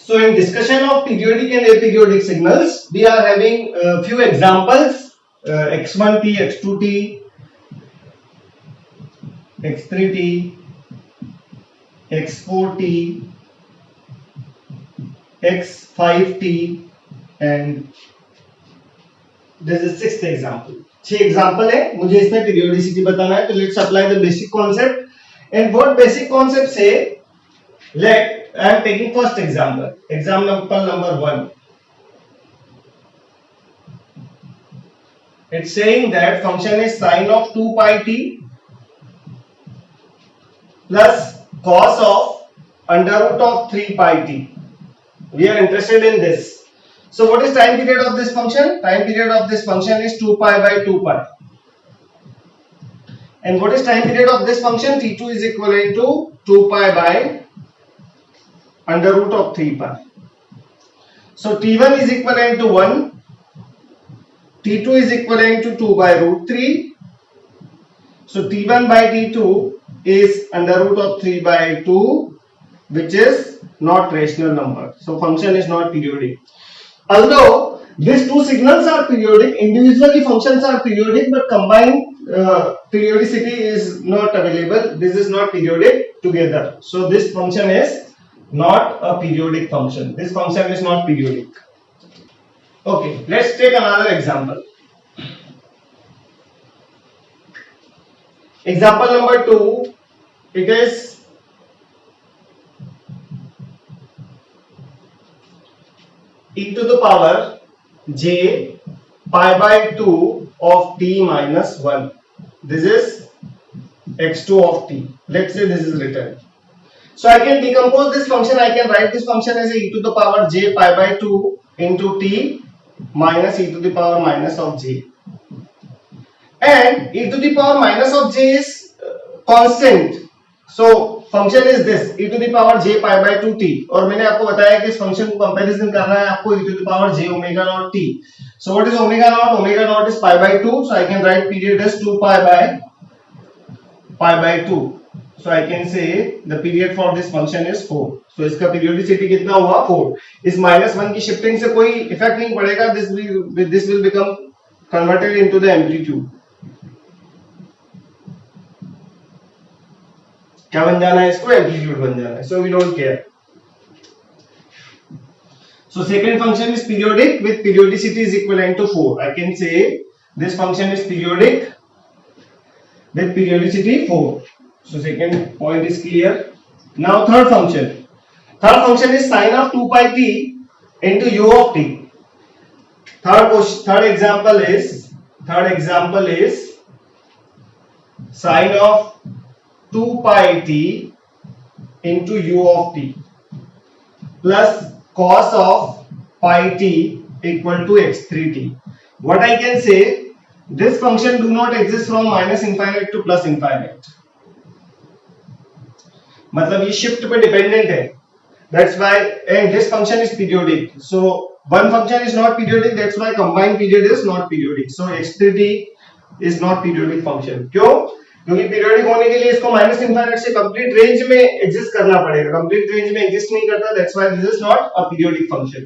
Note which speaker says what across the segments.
Speaker 1: So in discussion of periodic and aperiodic signals, we are having a few examples, x1t, x2t, x3t, x4t, x5t and this is sixth example. 6 example है, मुझे इसमें periodicity बताना है, तो let's apply the basic concept and what basic concept से let I am taking first example number 1. It's saying that function is sine of 2 pi t plus cos of under root of 3 pi t. We are interested in this. So what is time period of this function? Time period of this function is 2 pi by 2 pi. And what is time period of this function? T2 is equivalent to 2 pi by under root of 3 pi. So T1 is equivalent to 1, T2 is equivalent to 2 by root 3. So T1 by T2 is under root of 3 by 2, which is not rational number. So function is not periodic. Although these two signals are periodic, individually functions are periodic, but combined periodicity is not available. This is not periodic together. So this function is not a periodic function. This function is not periodic. Okay, let's take another example. Example number 2, it is e to the power j pi by 2 of t minus 1. This is x2 of t. Let's say this is written. So I can decompose this function. I can write this function as e to the power j pi by 2 into t minus e to the power minus of j. And e to the power minus of j is constant. So function is this e to the power j pi by 2 t. और मैंने आपको बताया कि इस function को comparison करना है आपको e to the power j omega naught t. So what is omega naught? Omega naught is pi by 2. So I can write period as 2 pi by 2. So I can say the period for this function is 4. So इसका periodicity कितना हुआ 4. इस -1 की shifting से कोई effect नहीं पड़ेगा. This will become converted into the amplitude. क्या बन जाना है इसको? Amplitude बन जाना है. So we don't care. So second function is periodic with periodicity is equivalent to 4. I can say this function is periodic with periodicity 4. So second point is clear. Now third function. Third function is sine of 2 pi t into u of t. Third example is sine of 2 pi t into u of t plus cos of pi t equal to x3t. What I can say, this function do not exist from minus infinite to plus infinite. मतलब ये shift पे dependent है. That's why and this function is periodic. So one function is not periodic. That's why combined period is not periodic. So x3t is not periodic function. क्यों? क्योंकि periodic होने के लिए इसको minus infinite से complete range में exist करना पड़ेगा. Complete range में exist नहीं करता. That's why this is not a periodic function.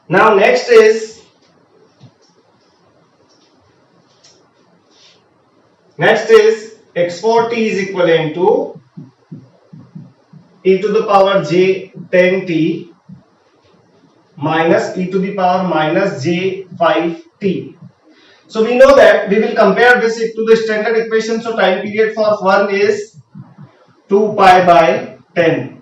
Speaker 1: Now next is x4t is equivalent to e to the power j 10t minus e to the power minus j 5t. So we know that we will compare this to the standard equation. So time period for one is 2 pi by 10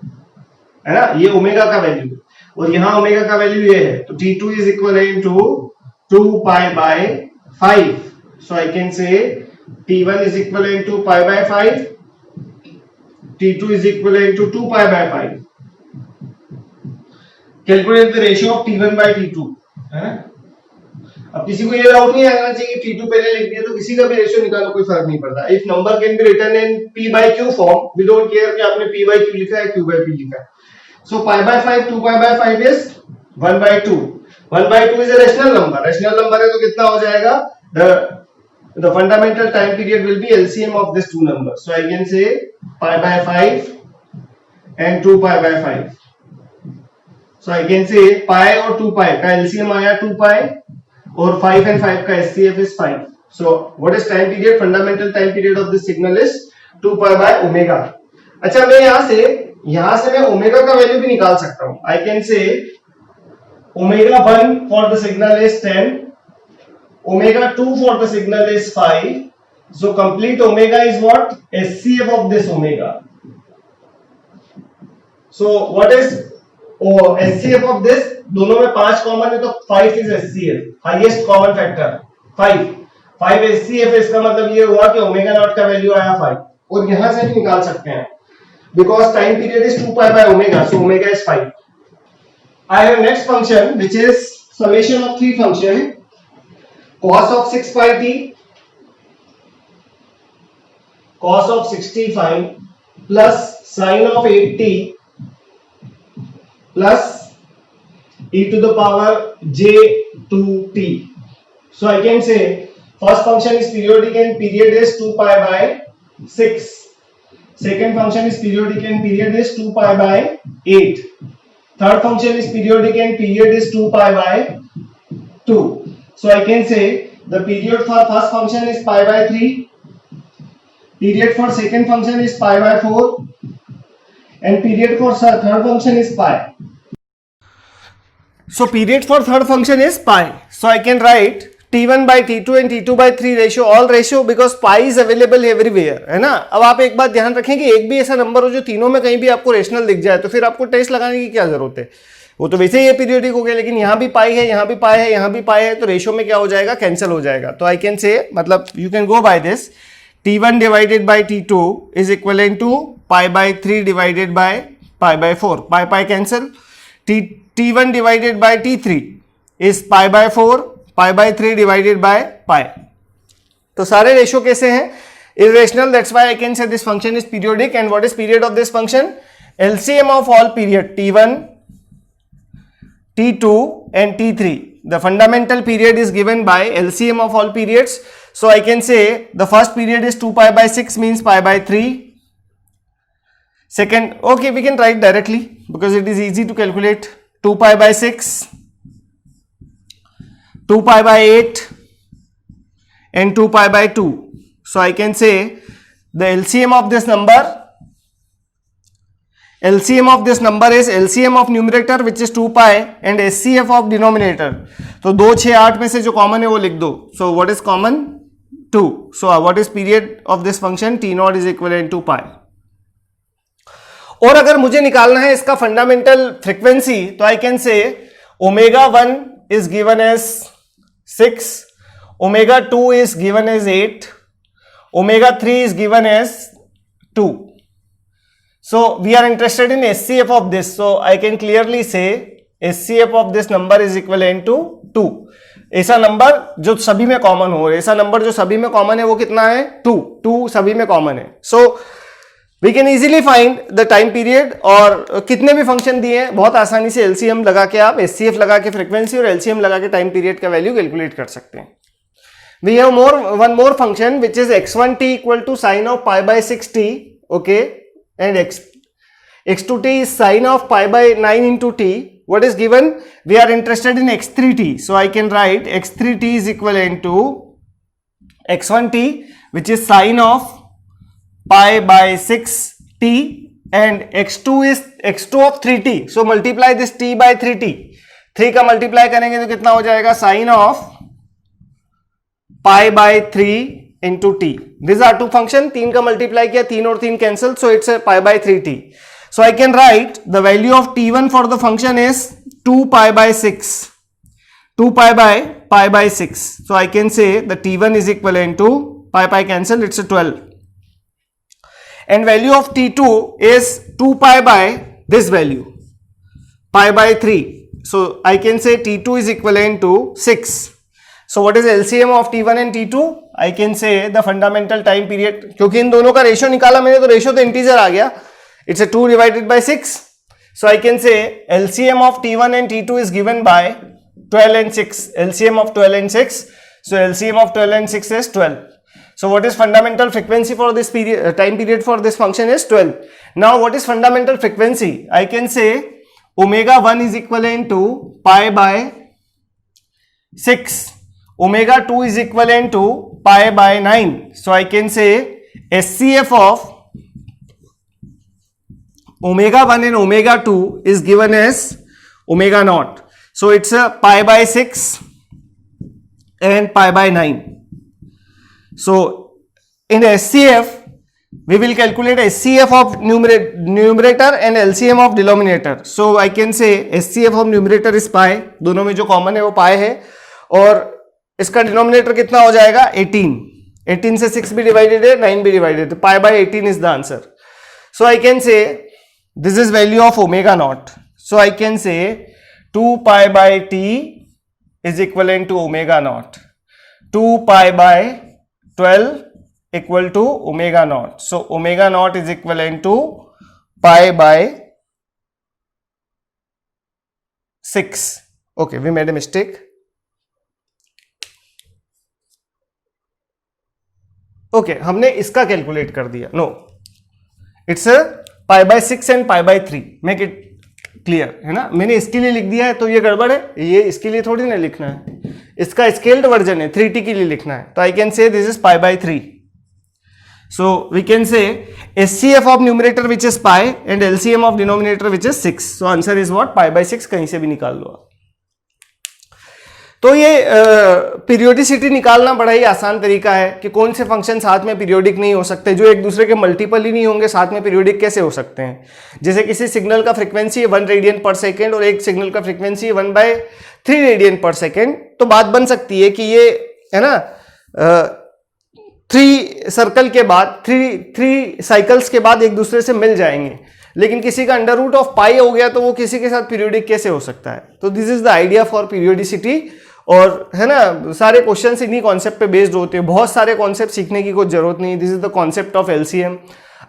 Speaker 1: है ना, ये omega का value और यहाँ omega का value ये है. तो t2 is equivalent to 2 pi by 5. So I can say T1 is equivalent to pi by 5, T2 is equivalent to 2 pi by 5. Calculate the ratio of T1 by T2. है? अब किसी को ये doubt नहीं आना चाहिए T2 पहले लिख दिया तो किसी का भी रेशियो निकालो कोई फर्क नहीं पड़ता. If number can be written in P by Q form, we don't care कि आपने P by Q लिखा है Q by P लिखा है. So pi by 5, 2 pi by 5 is 1 by 2. 1 by 2 is a rational number. Rational number है तो कितना हो जाएगा? The fundamental time period will be LCM of these two numbers. So I can say pi by 5 and 2 pi by 5. So I can say pi और 2 pi का LCM आया 2 pi और 5 and 5 का SCF is 5. So what is time period? Fundamental time period of this signal is 2 pi by omega. अच्छा मैं यहाँ से मैं ओमेगा का वैल्यू भी निकाल सकता हूँ. I can say omega 1 for the signal is 10, omega 2 for the signal is 5. So complete omega is what? SCF of this omega. So what is SCF of this? दोनों में 5 कॉमन है तो 5 is SCF, highest common factor 5 SCF. इसका मतलब ये हुआ कि omega not का वैल्यू आया 5 और यहां से भी निकाल सकते हैं because time period is 2 pi by omega, so omega is 5. I have next function which is summation of three function cos of 6 pi t, cos of 65 plus sin of 8t plus e to the power j2t. So I can say first function is periodic and period is 2 pi by 6. Second function is periodic and period is 2 pi by 8. Third function is periodic and period is 2 pi by 2. So I can say the period for first function is pi by 3, period for second function is pi by 4 and period for third function is pi. So period for third function is pi. So I can write T1 by T2 and T2 by 3 ratio, all ratio because pi is available everywhere, है ना. अब आप एक बात ध्यान रखें कि एक भी ऐसा नंबर हो जो तीनों में कहीं भी आपको रेशनल दिख जाए तो फिर आपको टेस्ट लगाने की क्या जरूरत है. वो तो वैसे ही ये पीरियोडिक हो गया, लेकिन यहाँ भी पाई है, यहाँ भी पाई है, यहाँ भी पाई है, तो रेशियो में क्या हो जाएगा? कैंसिल हो जाएगा. तो आई कैन से मतलब you can go by this T1 divided by T2 is equivalent to pi by 3 divided by pi by 4. Pi cancel. T1 divided by T3 is pi by 4, pi by 3 divided by pi. तो सारे ratio कैसे हैं? Irrational. That's why I can say this function is periodic. And what is period of this function? LCM of all period T1, T2 and T3. The fundamental period is given by LCM of all periods. So I can say the first period is 2 pi by 6 means pi by 3. Second, okay, we can write directly because it is easy to calculate. 2 pi by 6, 2 pi by 8 and 2 pi by 2. So I can say the LCM of this number is LCM of numerator which is 2 pi and SCF of denominator. तो 2, 6, 8 में से जो common है वो लिख दो. So what is common? 2. So what is period of this function? T naught is equivalent to pi. और अगर मुझे निकालना है इसका फंडामेंटल फ्रीक्वेंसी तो I can say omega 1 is given as 6, omega 2 is given as 8, omega 3 is given as 2. So we are interested in SCF of this. So I can clearly say SCF of this number is equivalent to 2. ऐसा number जो सभी में common हो, ऐसा number जो सभी में common है वो कितना है? 2 सभी में कॉमन है. So we can easily find the time period. और कितने भी फंक्शन दिए हैं बहुत आसानी से LCM लगा के आप SCF लगा के फ्रीक्वेंसी और LCM लगा के टाइम पीरियड का वैल्यू कैलकुलेट कर सकते हैं. We have one more function which is x1t equal to sine of pi by 6t, okay, and x2t is sine of pi by 9 into t. What is given? We are interested in x3t, so I can write x3t is equivalent to x1t which is sine of pi by 6t and x2 is x2 of 3t. So multiply this t by 3t. 3 का multiply करेंगे तो कितना हो जाएगा? Sine of pi by 3 into t. These are two function. 3 का multiply किया, 3 और 3 cancel, so it's a pi by 3t. So I can write the value of t1 for the function is 2 pi by 6. 2 pi by 6. So I can say the t1 is equivalent to pi cancel, it's a 12. And value of t2 is 2 pi by this value, pi by 3. So I can say t2 is equivalent to 6. So what is LCM of t1 and t2? I can say the fundamental time period. क्योंकि इन दोनों का ratio निकाला मैंने तो ratio तो integer आ गया. It's a 2 divided by 6. So I can say LCM of t1 and t2 is given by 12 and 6. LCM of 12 and 6. So LCM of 12 and 6 is 12. So what is fundamental frequency for this period, time period for this function is 12. Now what is fundamental frequency? I can say omega 1 is equivalent to pi by 6. Omega 2 is equivalent to pi by 9. So I can say SCF of omega 1 and omega 2 is given as omega naught. So it's a pi by 6 and pi by 9. So in SCF, we will calculate SCF of numerator and LCM of denominator. So I can say SCF of numerator is pi, दोनों में जो common है वो pi है, और इसका denominator कितना हो जाएगा 18. 18 से 6 भी डिवाइडेड है, 9 भी डिवाइडेड है, pi by 18 is the answer. So I can say this is value of omega naught. So I can say 2 pi by t is equivalent to omega naught. 2 pi by 12 equal to omega naught. So omega naught is equivalent to pi by 6. Okay, we made a mistake. Okay, हमने इसका calculate कर दिया. No, it's a pi by 6 and pi by 3. Make it clear, है ना. मैंने इसके लिए लिख दिया है तो ये गड़बड़ है, ये इसके लिए थोड़ी ना लिखना है. इसका स्केल्ड वर्जन है, 3t के लिए लिखना है. तो आई कैन से this is pi by 3. So we can say SCF of numerator which is pi and LCM of denominator which is 6. So answer is what? Pi by 6. कहीं से भी निकाल लो आप. तो ये पीरियोडिसिटी निकालना बड़ा ही आसान तरीका है कि कौन से फंक्शन साथ में पीरियोडिक नहीं हो सकते, जो एक दूसरे के मल्टीपल ही नहीं होंगे, साथ में पीरियोडिक कैसे हो सकते हैं. जैसे किसी सिग्नल का फ्रीक्वेंसी 1 रेडियन पर सेकेंड और एक सिग्नल का फ्रीक्वेंसी 1/3 रेडियन पर सेकेंड, तो बात बन सकती है कि ये है ना 3 सर्कल के बाद 3 साइकिल्स के बाद एक दूसरे से मिल जाएंगे. लेकिन किसी का अंडर रूट ऑफ पाई हो गया तो वो किसी के साथ पीरियोडिक कैसे हो सकता है. तो this is the idea for periodicity. और है ना, सारे क्वेश्चंस इन्हीं कॉन्सेप्ट पे बेस्ड होते हैं. बहुत सारे कॉन्सेप्ट सीखने की कोई जरूरत नहीं. This is the concept of LCM.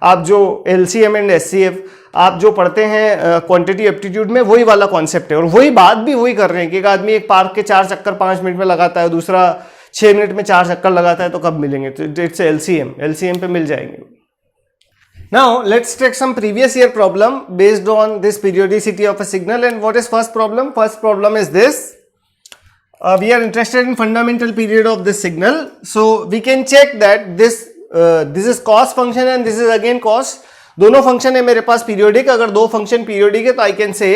Speaker 1: आप जो एलसीएम एंड एचसीएफ आप जो पढ़ते हैं क्वांटिटी एप्टीट्यूड में, वही वाला कॉन्सेप्ट है. और वही बात भी वही कर रहे हैं कि एक आदमी एक पार्क के 4 चक्कर 5 मिनट में लगाता है, दूसरा 6 मिनट में 4 चक्कर लगाता है, तो कब मिलेंगे? तो इट्स एलसीएम पे मिल जाएंगे. Now let's take some previous year problem based on this periodicity of a signal. And what is first problem? First problem is this. We are interested in fundamental period of this signal. So we can check that this is cos function and this is again cos. दोनों function है मेरे पास periodic. अगर दो function periodic है तो I can से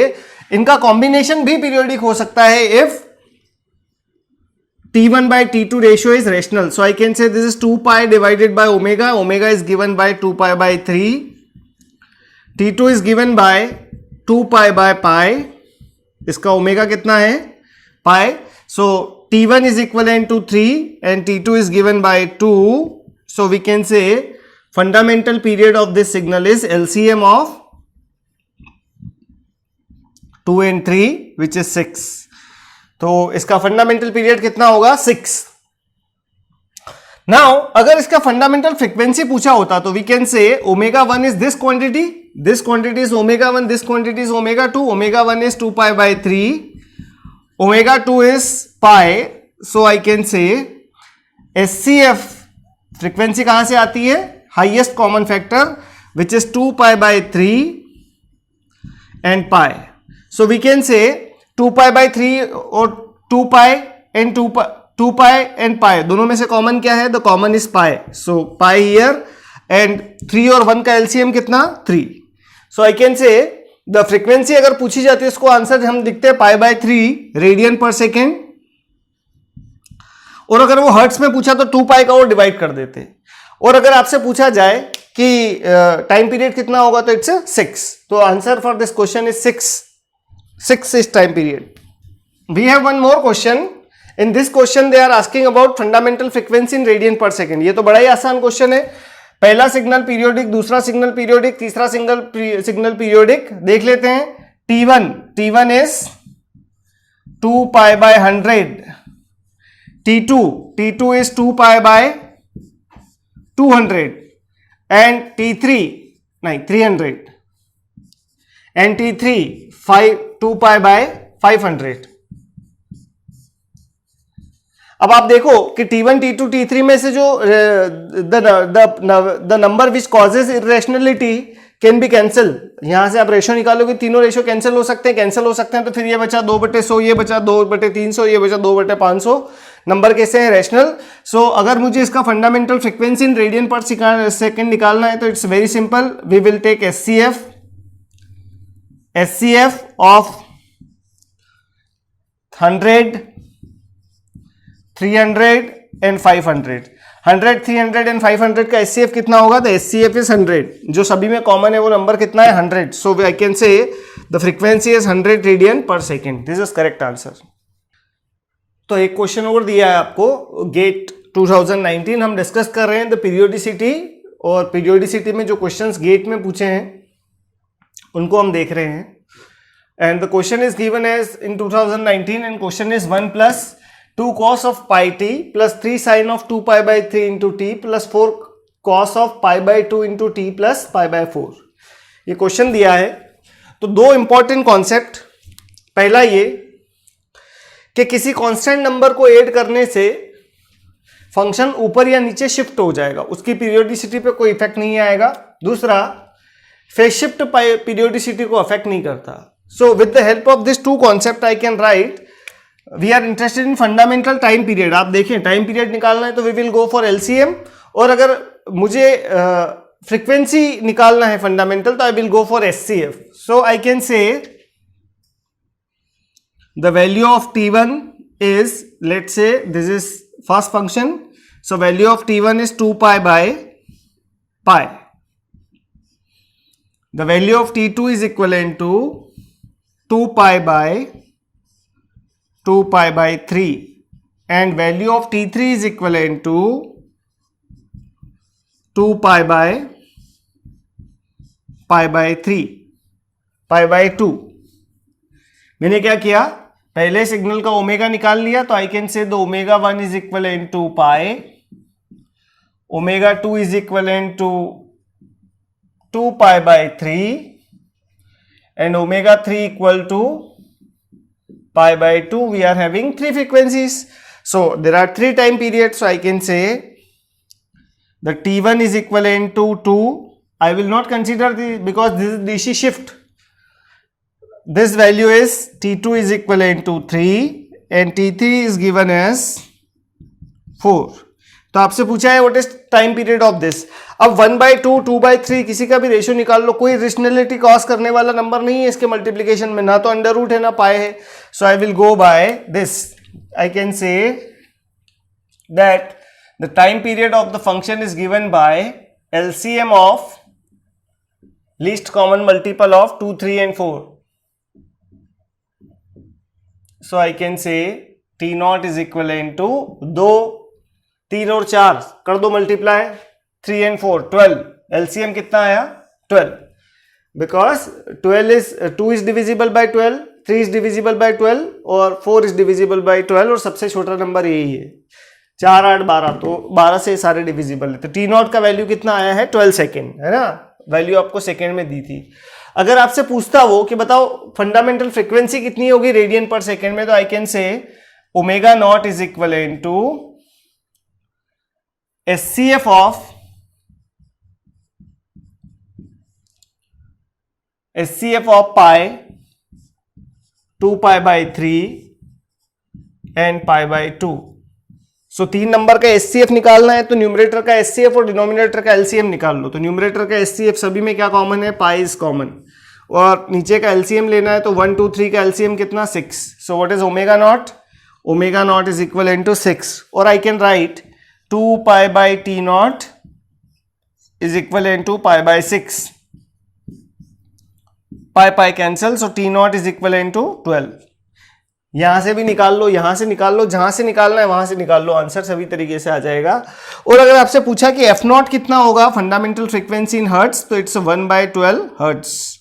Speaker 1: इनका combination भी पीरियोडिक हो सकता है if T1 by T2 ratio is rational. So I can say this is 2 pi divided by omega. Omega is given by 2 pi by 3. T2 is given by 2 pi by pi. इसका omega कितना है? Pi. So T1 is equivalent to 3 and T2 is given by 2. So we can say fundamental period of this signal is LCM of 2 and 3 which is 6. तो इसका fundamental period कितना होगा? 6. Now अगर इसका fundamental frequency पूछा होता तो we can say omega 1 is this quantity is omega 1, this quantity is omega 2. Omega 1 is 2 pi by 3, omega 2 is pi. So I can say HCF frequency कहां से आती है? Highest common factor which is 2 pi by 3 and pi. So we can say 2 pi by 3 और 2 पाई and 2 pi and pi दोनों में से common क्या है? The common is pi. So pi here and 3 और 1 का एलसीएम कितना? 3. So I can say the frequency अगर पूछी जाती है इसको आंसर हम लिखते हैं pi by 3 radian per second. और अगर वो हर्ट्स में पूछा तो 2 पाई का वो डिवाइड कर देते. और अगर आपसे पूछा जाए कि टाइम पीरियड कितना होगा तो इट्स 6. तो answer for this question is 6 is time period. We have one more question. In this question they are asking about fundamental frequency in radian per second. ये तो बड़ा ही आसान क्वेश्चन है. पहला सिग्नल पीरियोडिक, दूसरा सिग्नल पीरियोडिक, तीसरा signal periodic. देख लेते हैं. T1 is 2 pi by 100. T2 is 2 pi by 200 and T3 300 and T3 2 pi by 500. अब आप देखो कि T1, T2, T3 में से जो the number which causes irrationality can be cancel, यहां से आप रेशो निकालोगे, तीनों रेशो कैंसिल हो सकते हैं, तो फिर ये बचा 2/100, ये बचा 2/300, ये बचा 2/500, नंबर कैसे हैं? रैशनल। सो अगर मुझे इसका fundamental frequency in radian per second निकालना है तो it's very simple, we will take SCF of 100, 300 and 500। 100, 300 and 500 का SCF कितना होगा? तो SCF is 100, जो सभी में कॉमन है वो नंबर कितना है? 100। So I can say the frequency is 100 radian per second. This is correct answer. तो एक क्वेश्चन और दिया है आपको, गेट 2019 हम डिस्कस कर रहे हैं द पीरियोडिसिटी, और पीरियोडिसिटी में जो क्वेश्चंस गेट में पूछे हैं उनको हम देख रहे हैं। And the question is given as in 2019 and question is 1 + 2 cos of pi t plus 3 sin of 2π/3 into t plus 4 cos of π/2 into t plus π/4। ये क्वेश्चन दिया है। तो दो इंपॉर्टेंट कॉन्सेप्ट, पहला ये कि किसी कांस्टेंट नंबर को ऐड करने से फंक्शन ऊपर या नीचे शिफ्ट हो जाएगा, उसकी पीरियोडिसिटी पे कोई इफेक्ट नहीं आएगा। दूसरा, फेज शिफ्ट पीरियोडिसिटी को अफेक्ट नहीं करता। So with the help of this two concept I can write we are interested in fundamental time period. आप देखें टाइम पीरियड निकालना है तो we will go for LCM, और अगर मुझे फ्रीक्वेंसी निकालना है फंडामेंटल तो I will go for SCF। So I can say the value of T1 is, let's say this is first function, so value of T1 is 2π/π। The value of T2 is equivalent to 2π/3 and value of T3 is equivalent to 2π/3 π/2। मैंने क्या किया, पहले signal का omega निकाल लिया, तो I can say the ω1 is equivalent to pi, ω2 is equivalent to 2π/3 and ω3 equal to π/2। we are having three frequencies, so there are three time periods, so I can say the T1 is equivalent to 2, I will not consider the, because this is DC shift, this value is T2 is equivalent to 3 and T3 is given as 4। तो आपसे पूछा है what is time period of this. अब 1/2, 2/3 किसी का भी ratio निकाल लो, कोई रेशनलिटी कॉज करने वाला नंबर नहीं है इसके मल्टीप्लीकेशन में, ना तो अंडर रूट है ना पाई है। So I will go by this, I can say that the time period of the function is given by LCM of least common multiple of 2, 3 and 4। So I can say T0 is equivalent to 2, 3 और 4 कर दो multiply, 3 and 4 12। LCM कितना आया? 12, because 2 is divisible by 12, 3 is divisible by 12 और 4 is divisible by 12, और सबसे छोटा number यही है 4, 8, 12, तो 12 से सारे डिविजिबल है। तो T0 का वैल्यू कितना आया है? 12 सेकेंड, है ना, वैल्यू आपको सेकेंड में दी थी। अगर आपसे पूछता वो कि बताओ फंडामेंटल फ्रीक्वेंसी कितनी होगी रेडियन पर सेकेंड में, तो I can say ω0 is equivalent to SCF of pi 2π/3 and π/2। So 3 number का SCF निकालना है तो न्यूमरेटर का SCF और डिनोमिनेटर का LCM निकाल लो। तो न्यूमरेटर का SCF सभी में क्या कॉमन है? पाई इज कॉमन, और नीचे का LCM लेना है तो 1, 2, 3 का LCM कितना? 6। So what is ω0? ω0 is equivalent to 6, और I can write 2π/T0 is equivalent to π/6, pi cancel, so T0 is equivalent to 12। यहां से भी निकाल लो, यहां से निकाल लो, जहां से निकालना है वहां से निकाल लो, आंसर सभी तरीके से आ जाएगा। और अगर आपसे पूछा कि F0 कितना होगा फंडामेंटल फ्रीक्वेंसी इन हर्ट्ज, तो it's 1/12 hertz,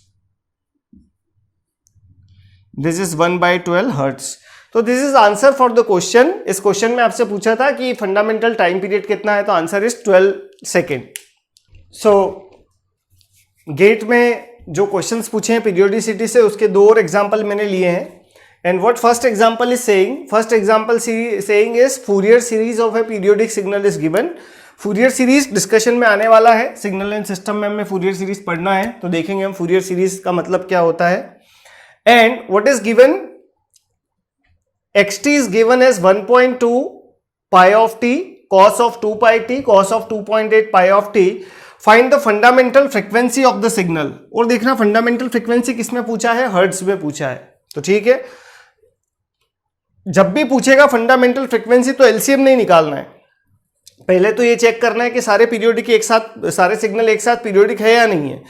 Speaker 1: this is 1/12 hertz. तो this is answer for the question. इस क्वेश्चन में आपसे पूछा था कि फंडामेंटल टाइम पीरियड कितना है, तो answer is 12 second. So gate में जो क्वेश्चंस पूछे हैं पीरियोडिसिटी से, उसके 2 और एग्जाम्पल मैंने लिए हैं, And what first example is saying? First example saying is Fourier series of a periodic signal is given. Fourier series discussion में आने वाला है. सिग्नल एंड सिस्टम में हमें Fourier series पढ़ना है, तो देखेंगे हम Fourier series का मतलब क्या होता है. And what is given? xt is given as 1.2 pi of t, cos of 2 pi t, cos of 2.8 pi of t. Find the fundamental frequency of the signal. और देखना fundamental frequency किसमें पूछा है? हर्ट्ज में पूछा है. तो ठीक है, जब भी पूछेगा फंडामेंटल फ्रीक्वेंसी तो एलसीएम नहीं निकालना है. पहले तो ये चेक करना है कि सारे पीरियोडिक एक साथ, सारे सिग्नल एक साथ पीरियोडिक है या नहीं है.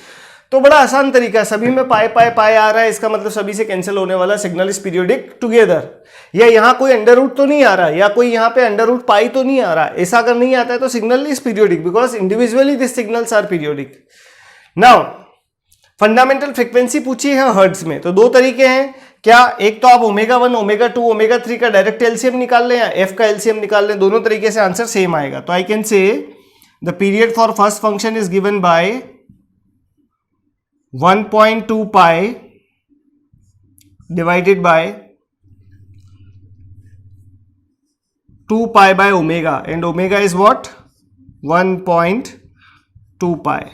Speaker 1: तो बड़ा आसान तरीका है, सभी में पाई पाई पाई आ रहा है, इसका मतलब सभी से कैंसिल होने वाला सिग्नल इज पीरियोडिक टुगेदर. या यहाँ कोई अंडर रूट तो नहीं आ रहा है, या कोई यहाँ पे अंडर रूट पाई तो नहीं आ रहा है. ऐसा अगर नहीं आता है तो signal is periodic because individually this signals are periodic. Now fundamental frequency पूछी है हर्ट्ज में, तो दो तरीके हैं. क्या एक तो आप ओमेगा 1, ओमेगा 2, ओमेगा 3 का डायरेक्ट एलसीएम निकाल लें या एफ का एलसीएम निकाल लें. दोनों तरीके से आंसर सेम आएगा. तो I can say the period for first function is given bye 1.2 pi divided by 2 pi by omega, and omega is what? 1.2 pi.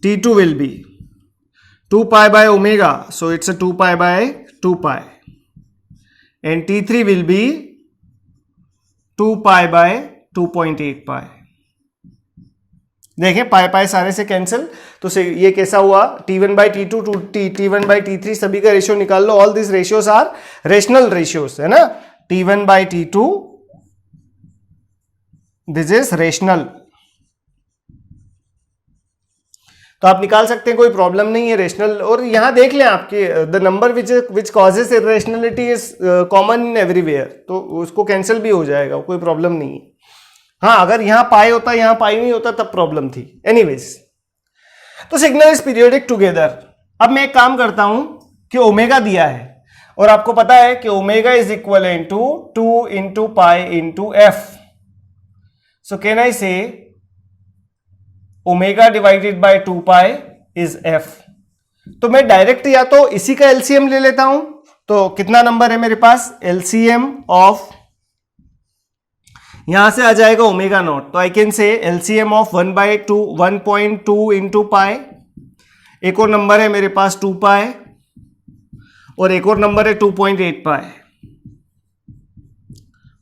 Speaker 1: T2 will be 2 pi by omega, so it's a 2 pi by 2 pi, and T3 will be 2 pi by 2.8 pi. देखें पाई पाई सारे से cancel, तो ये कैसा हुआ? T1 by T2 to T1 by T3 सभी का ratio निकाल लो. All this ratios are rational ratios, है ना. T1 by T2 this is rational, तो आप निकाल सकते हैं, कोई प्रॉब्लम नहीं है. रेशनल, और यहां देख लें आपके the number which causes irrationality is common in everywhere, तो उसको कैंसिल भी हो जाएगा, कोई प्रॉब्लम नहीं है. हाँ, अगर यहां पाई होता, यहां पाई नहीं होता तब प्रॉब्लम थी. एनीवेज, तो सिग्नल इज पीरियोडिक टुगेदर. अब मैं एक काम करता हूं कि ओमेगा दिया है और आपको पता है कि omega is equal to 2 into pi into F. So can I say omega divided by 2 pi is F. तो मैं डायरेक्ट या तो इसी का एलसीएम ले लेता हूं. तो कितना नंबर है मेरे पास? एलसीएम ऑफ, यहां से आ जाएगा ओमेगा नॉट, तो आई कैन से एलसीएम ऑफ 1.2 इंटू पाई. एक और नंबर है मेरे पास 2 पाई, और एक और नंबर है 2.8 पाई.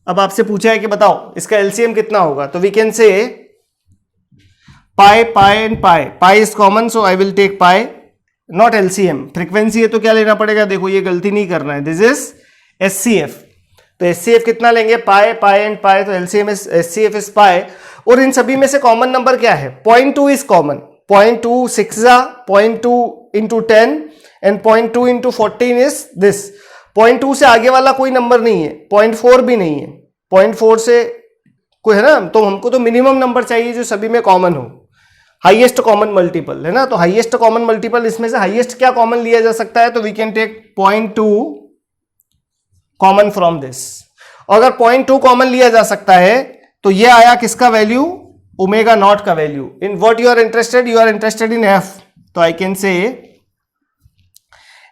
Speaker 1: अब आपसे पूछा है कि बताओ इसका एलसीएम कितना होगा, तो we can say pi, pi and pi. Pi is common, so I will take pi, not LCM. Frequency है तो क्या लेना पड़ेगा? देखो ये गलती नहीं करना है. This is SCF. तो SCF कितना लेंगे? पाई, पाई एंड पाई, तो LCM is SCF is pi. और इन सभी में से कॉमन नंबर क्या है? 0.2 is common. 0.2 6 0.2 into 10 and 0.2 into 14 is this. 0.2 से आगे वाला कोई नंबर नहीं है, 0.4 भी नहीं है. 0.4 से कोई है ना, तो हमको तो मिनिमम नंबर चाहिए जो सभी में कॉमन हो. हाईएस्ट कॉमन मल्टीपल है ना, तो हाईएस्ट कॉमन मल्टीपल, इसमें से हाईएस्ट क्या कॉमन लिया जा सकता है? तो we can take 0.2 common from this. अगर 0.2 कॉमन लिया जा सकता है तो ये आया किसका वैल्यू? ओमेगा नॉट का value. In what you are interested? You are interested in F. तो I can say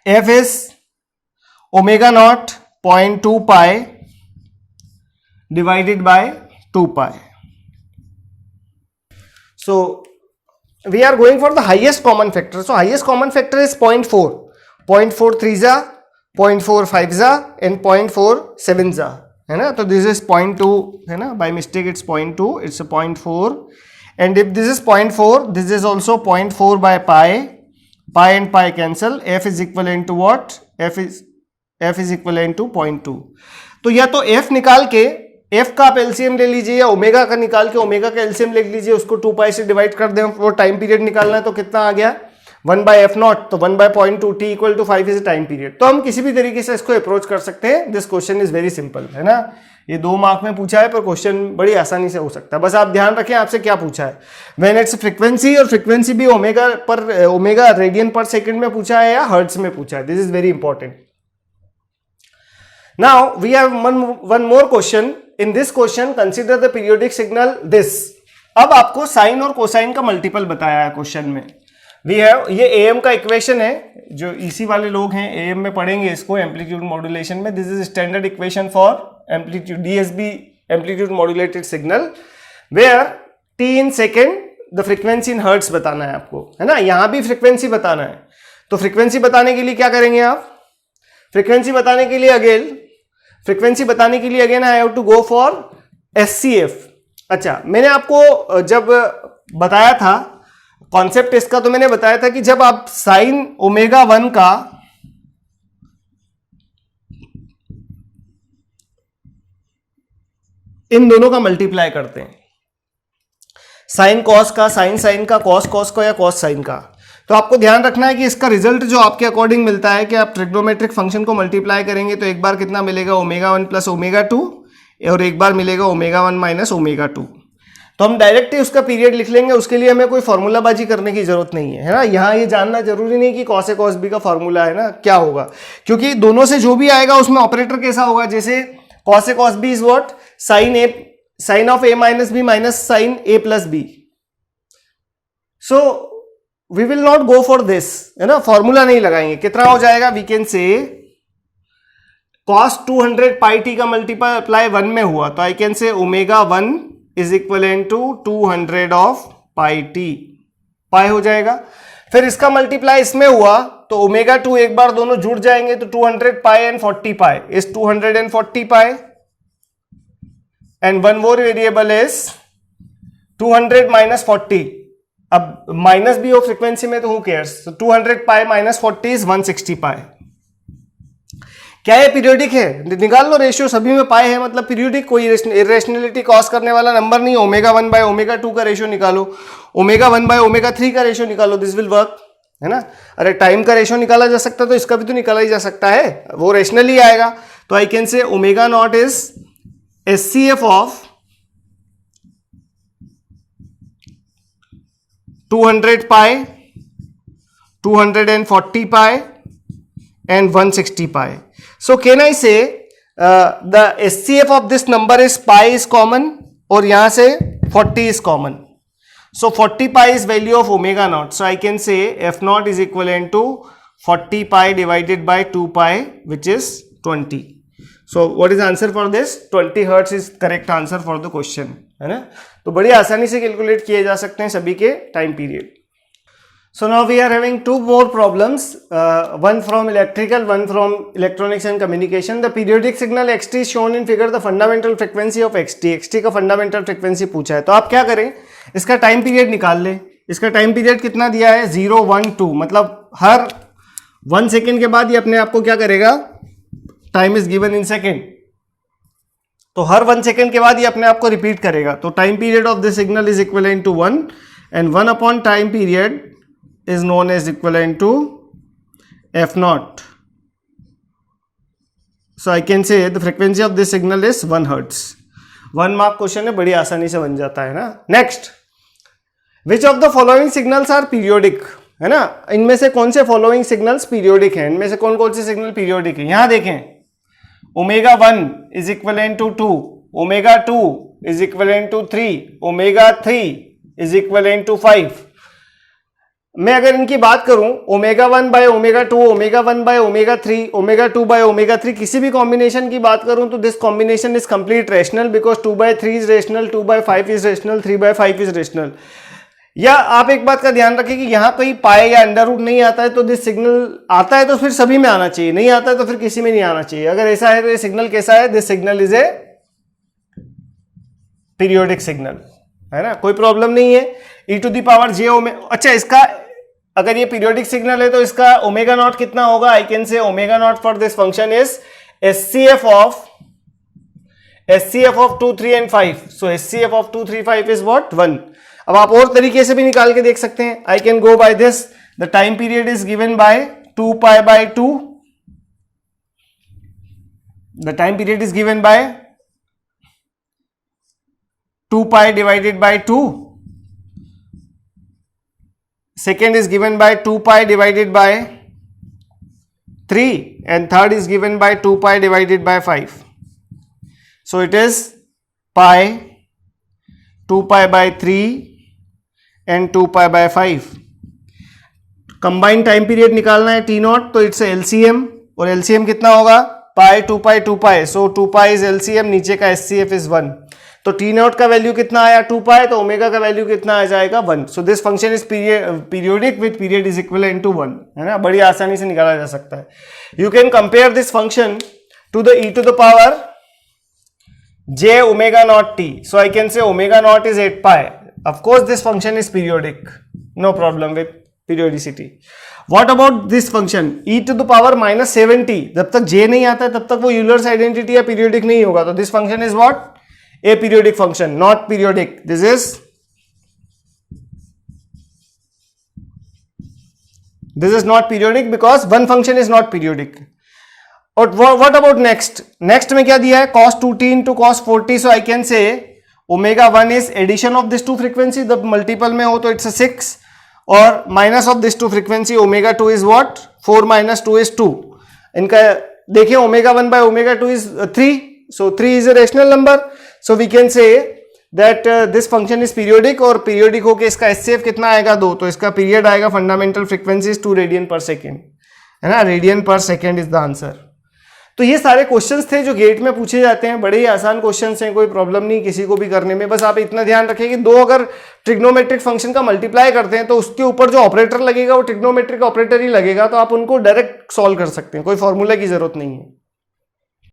Speaker 1: F is omega not 0.2 pi divided by 2 pi. So we are going for the highest common factor. So highest common factor is 0.4. 0.4 3 0.4 5 and 0.4 7 है ना. तो this is 0.2 है ना, by mistake it's 0.2, it's a 0.4, and if this is 0.4, this is also 0.4 by pi. Pi and pi cancel. F is equivalent to what? F is equivalent to 0.2. तो या तो F निकाल के F का आप LCM ले लीजिए, या ओमेगा का निकाल के ओमेगा का एलसीएम ले लीजिए, उसको 2 पाई से डिवाइड कर दें. वो टाइम पीरियड निकालना है तो कितना आ गया? 1 बाय एफ नॉट, तो 1 by 0.2, t equal to 5 is time period. तो हम किसी भी तरीके से इसको अप्रोच कर सकते हैं. This question is very simple, है ना. ये 2 मार्क में पूछा है, पर क्वेश्चन बड़ी आसानी से हो सकता है. बस आप ध्यान रखें आपसे क्या पूछा है. व्हेन इट्स फ्रीक्वेंसी, और फ्रीक्वेंसी भी ओमेगा रेडियन पर सेकंड में पूछा है या हर्ट्ज में पूछा है. This is very important. Now we have one more question. In this question, consider the periodic signal this. अब आपको साइन और कोसाइन का मल्टीपल बताया है क्वेश्चन में. वी हैव, ये AM का इक्वेशन है, जो EC वाले लोग हैं AM में पढ़ेंगे इसको एम्पलीट्यूड मॉड्यूलेशन में. This is standard equation for amplitude DSB amplitude modulated signal, where T in second the frequency in hertz बताना है आपको, है ना. यहां भी फ्रीक्वेंसी बताना है, तो फ्रीक्वेंसी बताने के लिए क्या करेंगे आप, फ्रीक्वेंसी बताने के लिए again I have to go for SCF. अच्छा, मैंने आपको जब बताया था कॉन्सेप्ट इसका, तो मैंने बताया था कि जब आप साइन ओमेगा 1 का इन दोनों का मल्टीप्लाई करते हैं, साइन कॉस का, साइन का, कॉस का या कॉस साइन का, तो आपको ध्यान रखना है कि इसका रिजल्ट जो आपके अकॉर्डिंग मिलता है कि आप ट्रिग्नोमेट्रिक फंक्शन को मल्टीप्लाई करेंगे तो एक बार कितना मिलेगा ओमेगा 1 प्लस ओमेगा 2 और एक बार मिलेगा ओमेगा 1 माइनस ओमेगा 2. तो हम डायरेक्ट ही उसका पीरियड लिख लेंगे, उसके लिए हमें कोई फॉर्मूला बाजी करने की जरूरत नहीं है, है ना. यहाँ ये जानना जरूरी नहीं कि कॉस ए कॉस बी का फॉर्मूला है ना क्या होगा, क्योंकि दोनों से जो भी आएगा उसमें ऑपरेटर कैसा होगा, जैसे cos A cos B is what, sine of A minus B minus sine A plus B. So we will not go for this, है ना, फॉर्मूला नहीं लगाएंगे. कितना हो जाएगा, we can say cos 200 pi T का मल्टीप्लाई 1 में हुआ, तो I can say omega 1 is equal to 200 of pi T, pi हो जाएगा. फिर इसका मल्टीप्लाई इसमें हुआ तो ओमेगा 2 एक बार दोनों जुड़ जाएंगे तो 200 pi and 40 pi is 240 pi and one more variable is 200 minus 40. अब माइनस भी हो फ्रीक्वेंसी में तो who cares, 200 pi minus 40 is 160 pi. क्या ये पीरियोडिक है, निकाल लो रेशियो, सभी में पाई है मतलब पीरियोडिक, कोई इरेशनलिटी कॉज करने वाला नंबर नहीं. ओमेगा 1 बाय ओमेगा 2 का रेशियो निकालो, ओमेगा 1 बाय ओमेगा 3 का रेशियो निकालो, दिस विल वर्क, है ना. अरे टाइम का रेशियो निकाला जा सकता तो इसका भी तो निकाला ही जा सकता है, वो रेशनली आएगा. तो I can say omega naught is SCF of 200 pi, 240 pi and 160 pi. So can I say the SCF of this number is pi is common और यहां से 40 is common. So 40 pi is value of omega naught. So I can say F naught is equivalent to 40 pi divided by 2 pi which is 20. So what is the answer for this? 20 hertz is correct answer for the question, है ना. तो बड़ी आसानी से calculate किए जा सकते हैं सभी के time period. So now we are having two more problems, one from electrical, one from electronics and communication. The periodic signal xt is shown in figure. The fundamental frequency of xt का fundamental frequency पूछा है, तो आप क्या करें, इसका time period निकाल लें. इसका टाइम पीरियड कितना दिया है, 0 1 2, मतलब हर 1 सेकेंड के बाद ये अपने आप को क्या करेगा, time is given in second, तो हर 1 सेकेंड के बाद ये अपने आप को रिपीट करेगा. तो time period of the signal is equivalent to 1 and 1 upon time period is known as equivalent to F naught. So I can say the frequency of this signal is 1 hertz. 1 mark question है, बड़ी आसानी से बन जाता है ना. Next, which of the following signals are periodic, है ना. इनमें से कौन से फॉलोइंग सिग्नल्स पीरियोडिक हैं, इनमें से कौन कौन से सिग्नल पीरियोडिक है. यहां देखें, omega 1 is equivalent to 2, omega 2 is equivalent to 3, omega 3 is equivalent to 5. मैं अगर इनकी बात करूं, omega 1 by omega 2, omega 1 by omega 3, omega 2 by omega 3, किसी भी कॉम्बिनेशन की बात करूं तो this combination is complete rational because 2 by 3 is rational, 2 by 5 is rational, 3 by 5 is rational. या आप एक बात का ध्यान रखें कि यहां कोई पाए या अंडर रूट नहीं आता है, तो दिस सिग्नल आता है तो फिर सभी में आना चाहिए, नहीं आता है तो फिर किसी में नहीं आना चाहिए. अगर ऐसा है तो ये सिग्नल कैसा है, this signal is a periodic signal, है ना, कोई प्रॉब्लम नहीं है. e to the power j omega. अच्छा, इसका अगर ये पीरियोडिक सिग्नल है तो इसका ओमेगा नॉट कितना होगा, आई can say omega naught for this function is SCF of 2 3 and 5. So SCF of 2 3 5 is what, 1. अब आप और तरीके से भी निकाल के देख सकते हैं. I can go by this, the time period is given by 2 pi by 2, the time period is given by 2 pi divided by 2. Second is given by 2 pi divided by 3 and third is given by 2 pi divided by 5. So it is pi, 2 pi by 3 and 2 pi by 5. Combined time period निकालना है T not, तो it's LCM, और LCM कितना होगा पाई 2 पाई 2 पाई, सो 2 pi is LCM, नीचे का HCF is 1, तो T not का वैल्यू कितना आया 2 पाई, तो ओमेगा का वैल्यू कितना आ जाएगा 1। So this function is periodic with period is equivalent to 1, है ना, बड़ी आसानी से निकाला जा सकता है। You can compare this function to the e to the power j omega naught t, so I can say omega naught is 8 pi. Of course this function is periodic, no problem with periodicity. What about this function e to the power minus 7t, जब तक j नहीं आता है तब तक वो Euler's identity या periodic नहीं होगा, तो this function is what A periodic function, not periodic, this is not periodic because one function is not periodic. और what about next? Next में क्या दिया है cos 2t into cos 4t, so I can say omega 1 is addition of this two frequency, the multiple में हो तो it's a 6, और minus of this two frequency omega 2 is what 4 minus 2 is 2. इनका देखिए omega 1 by omega 2 is 3, so 3 is a rational number, so we can say that this function is periodic, और periodic होके इसका HCF कितना आएगा 2, तो इसका पीरियड आएगा fundamental frequency 2 radian per second, है ना, radian per second is the answer. तो ये सारे क्वेश्चंस थे जो गेट में पूछे जाते हैं, बड़े ही आसान क्वेश्चंस हैं, कोई प्रॉब्लम नहीं किसी को भी करने में, बस आप इतना ध्यान रखें कि दो अगर ट्रिग्नोमेट्रिक फंक्शन का मल्टीप्लाई करते हैं तो उसके ऊपर जो ऑपरेटर लगेगा वो ट्रिग्नोमेट्रिक ऑपरेटर ही लगेगा, तो आप उनको डायरेक्ट सॉल्व कर सकते हैं, कोई फॉर्मूला की जरूरत नहीं है।